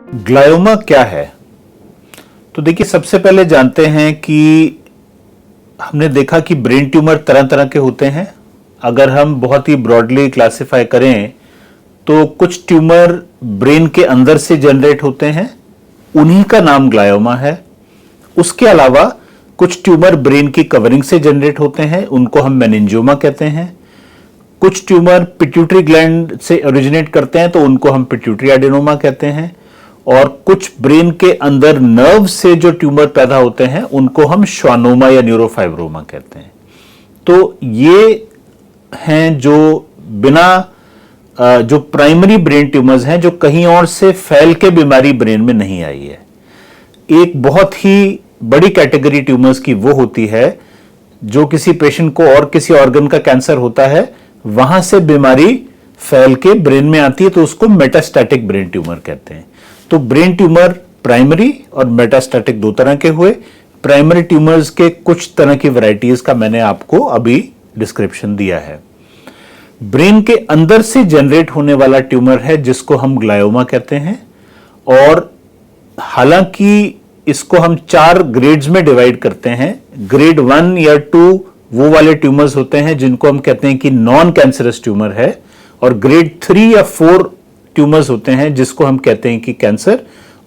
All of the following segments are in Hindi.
ग्लायोमा क्या है? तो देखिए, सबसे पहले जानते हैं कि हमने देखा कि ब्रेन ट्यूमर तरह तरह के होते हैं। अगर हम बहुत ही ब्रॉडली क्लासिफाई करें तो कुछ ट्यूमर ब्रेन के अंदर से जनरेट होते हैं, उन्हीं का नाम ग्लायोमा है। उसके अलावा कुछ ट्यूमर ब्रेन की कवरिंग से जनरेट होते हैं, उनको हम मेनिंजियोमा कहते हैं। कुछ ट्यूमर पिट्यूटरी ग्लैंड से ओरिजिनेट करते हैं तो उनको हम पिट्यूटरी एडेनोमा कहते हैं। और कुछ ब्रेन के अंदर नर्व से जो ट्यूमर पैदा होते हैं उनको हम श्वानोमा या न्यूरोफाइब्रोमा कहते हैं। तो ये हैं जो जो प्राइमरी ब्रेन ट्यूमर्स हैं, जो कहीं और से फैल के बीमारी ब्रेन में नहीं आई है। एक बहुत ही बड़ी कैटेगरी ट्यूमर्स की वो होती है जो किसी पेशेंट को और किसी ऑर्गन का कैंसर होता है, वहां से बीमारी फैल के ब्रेन में आती है, तो उसको मेटास्टैटिक ब्रेन ट्यूमर कहते हैं। तो ब्रेन ट्यूमर प्राइमरी और मेटास्टैटिक दो तरह के हुए। प्राइमरी ट्यूमर्स के कुछ तरह की वैरायटीज का मैंने आपको अभी डिस्क्रिप्शन दिया है। ब्रेन के अंदर से जनरेट होने वाला ट्यूमर है जिसको हम ग्लायोमा कहते हैं। और हालांकि इसको हम 4 ग्रेड्स में डिवाइड करते हैं। ग्रेड 1 या 2 वो वाले ट्यूमर्स होते हैं जिनको हम कहते हैं कि नॉन कैंसरस ट्यूमर है, और ग्रेड 3 या 4 ट्यूमर्स होते हैं जिसको हम कहते हैं कि कैंसर,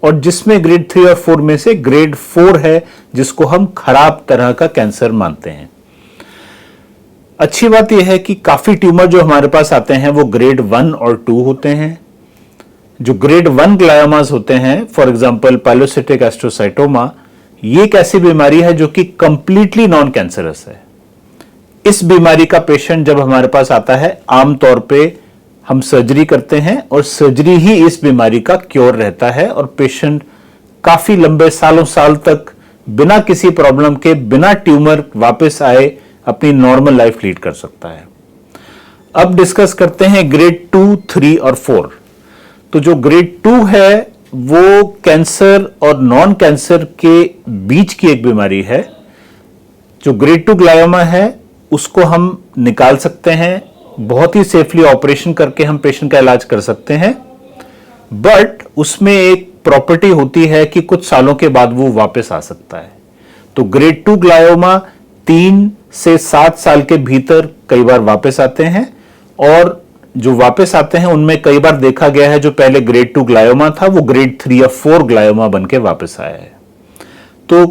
और जिसमें ग्रेड 3 और 4 में से ग्रेड 4 है जिसको हम खराब तरह का कैंसर मानते हैं। अच्छी बात यह है कि काफी ट्यूमर जो हमारे पास आते हैं वो ग्रेड 1 और 2 होते हैं। जो ग्रेड 1 ग्लायोमास होते हैं, फॉर एग्जांपल पाइलोसिटिक एस्ट्रोसाइटोमा, ये एक ऐसी बीमारी है जो कि कंप्लीटली नॉन कैंसरस है। इस बीमारी का पेशेंट जब हमारे पास आता है, आमतौर पे हम सर्जरी करते हैं और सर्जरी ही इस बीमारी का क्योर रहता है, और पेशेंट काफी लंबे सालों साल तक बिना किसी प्रॉब्लम के, बिना ट्यूमर वापस आए अपनी नॉर्मल लाइफ लीड कर सकता है। अब डिस्कस करते हैं ग्रेड 2, 3 और 4। तो जो ग्रेड 2 है वो कैंसर और नॉन कैंसर के बीच की एक बीमारी है। जो ग्रेड 2 ग्लायोमा है उसको हम निकाल सकते हैं, बहुत ही सेफली ऑपरेशन करके हम पेशेंट का इलाज कर सकते हैं, बट उसमें एक प्रॉपर्टी होती है कि कुछ सालों के बाद वो वापस आ सकता है। तो ग्रेड 2 ग्लायोमा 3 से 7 साल के भीतर कई बार वापस आते हैं, और जो वापस आते हैं उनमें कई बार देखा गया है जो पहले ग्रेड 2 ग्लायोमा था वो ग्रेड 3 या 4 ग्लायोमा बनके वापस आया है। तो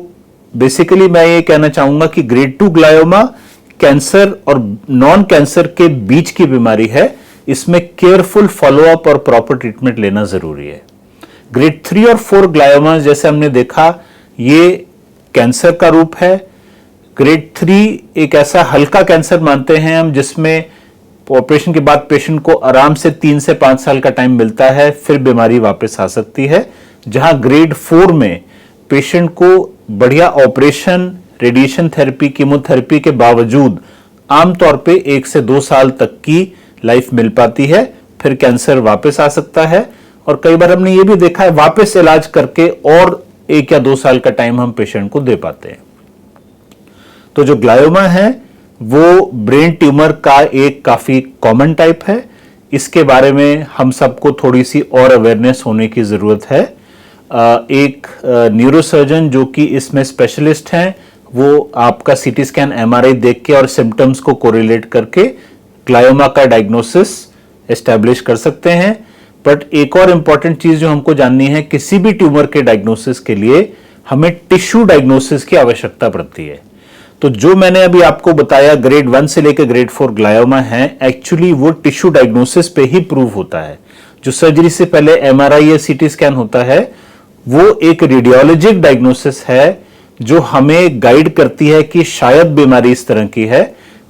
बेसिकली मैं ये कहना चाहूंगा कि ग्रेड 2 ग्लायोमा कैंसर और नॉन कैंसर के बीच की बीमारी है। इसमें केयरफुल फॉलोअप और प्रॉपर ट्रीटमेंट लेना जरूरी है। ग्रेड 3 और 4 ग्लायोमा जैसे हमने देखा, ये कैंसर का रूप है। ग्रेड 3 एक ऐसा हल्का कैंसर मानते हैं हम जिसमें ऑपरेशन के बाद पेशेंट को आराम से 3 से 5 साल का टाइम मिलता है, फिर बीमारी वापस आ सकती है। जहां ग्रेड 4 में पेशेंट को बढ़िया ऑपरेशन, रेडिएशन थेरेपी, कीमोथेरेपी के बावजूद आमतौर पे 1 से 2 साल तक की लाइफ मिल पाती है, फिर कैंसर वापस आ सकता है। और कई बार हमने ये भी देखा है वापस इलाज करके और 1 या 2 साल का टाइम हम पेशेंट को दे पाते हैं। तो जो ग्लायोमा है वो ब्रेन ट्यूमर का एक काफी कॉमन टाइप है। इसके बारे में हम सबको थोड़ी सी और अवेयरनेस होने की जरूरत है। एक न्यूरोसर्जन जो कि इसमें स्पेशलिस्ट हैं, वो आपका सीटी स्कैन, एमआरआई देख के और सिम्टम्स को कोरिलेट करके ग्लायोमा का डायग्नोसिस एस्टैब्लिश कर सकते हैं। बट एक और इंपॉर्टेंट चीज जो हमको जाननी है, किसी भी ट्यूमर के डायग्नोसिस के लिए हमें टिश्यू डायग्नोसिस की आवश्यकता पड़ती है। तो जो मैंने अभी आपको बताया ग्रेड 1 से लेकर ग्रेड 4 ग्लायोमा है, एक्चुअली वो टिश्यू डायग्नोसिस पे ही प्रूव होता है। जो सर्जरी से पहले एमआरआई या सीटी स्कैन होता है वो एक रेडियोलॉजिक डायग्नोसिस है जो हमें गाइड करती है कि शायद बीमारी इस तरह की है।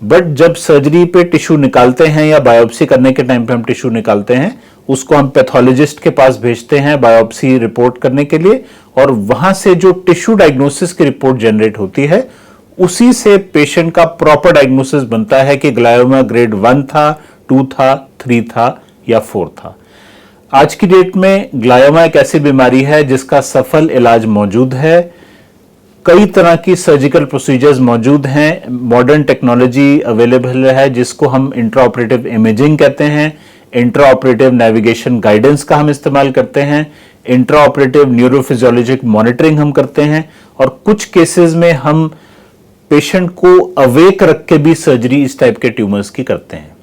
बट जब सर्जरी पे टिश्यू निकालते हैं या बायोप्सी करने के टाइम पे हम टिश्यू निकालते हैं, उसको हम पैथोलॉजिस्ट के पास भेजते हैं बायोप्सी रिपोर्ट करने के लिए, और वहां से जो टिश्यू डायग्नोसिस की रिपोर्ट जनरेट होती है उसी से पेशेंट का प्रॉपर डायग्नोसिस बनता है कि ग्लायोमा ग्रेड 1 था, 2 था, 3 था या 4 था। आज की डेट में ग्लायोमा एक ऐसी बीमारी है जिसका सफल इलाज मौजूद है। कई तरह की सर्जिकल प्रोसीजर्स मौजूद हैं, मॉडर्न टेक्नोलॉजी अवेलेबल है जिसको हम इंट्रा ऑपरेटिव इमेजिंग कहते हैं। इंट्रा ऑपरेटिव नेविगेशन गाइडेंस का हम इस्तेमाल करते हैं। इंट्रा ऑपरेटिव न्यूरोफिजियोलॉजिक मॉनिटरिंग हम करते हैं, और कुछ केसेस में हम पेशेंट को अवेक रख के भी सर्जरी इस टाइप के ट्यूमर्स की करते हैं।